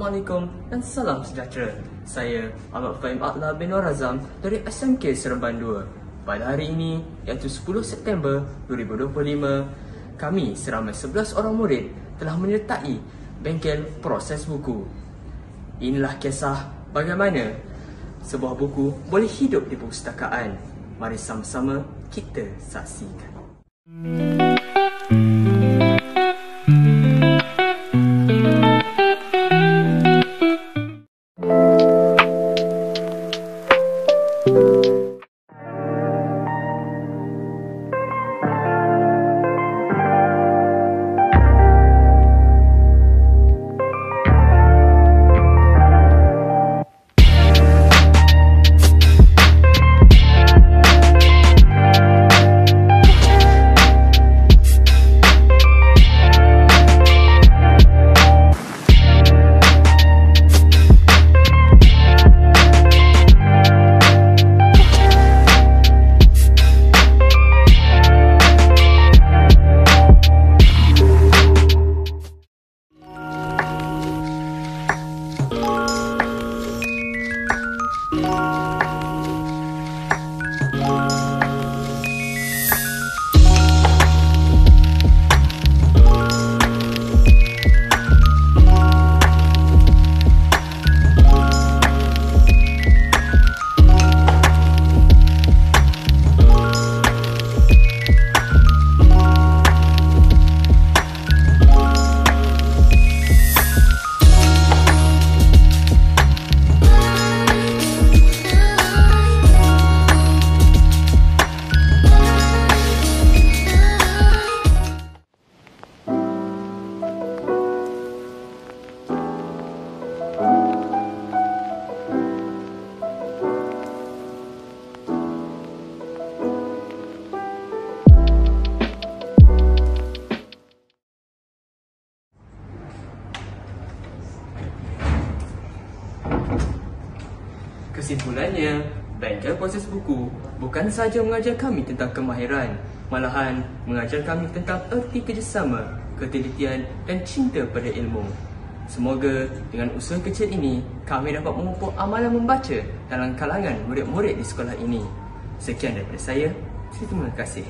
Assalamualaikum dan salam sejahtera. Saya Ahmad Fahim Atla bin Nur Azam dari SMK Seremban 2. Pada hari ini, iaitu 10 September 2025, kami seramai 11 orang murid telah menyertai bengkel proses buku. Inilah kisah bagaimana sebuah buku boleh hidup di perpustakaan. Mari sama-sama kita saksikan. Kesimpulannya, bengkel proses buku bukan sahaja mengajar kami tentang kemahiran, malahan mengajar kami tentang erti kerjasama, ketelitian dan cinta pada ilmu. Semoga dengan usaha kecil ini, kami dapat memupuk amalan membaca dalam kalangan murid-murid di sekolah ini. Sekian daripada saya. Terima kasih.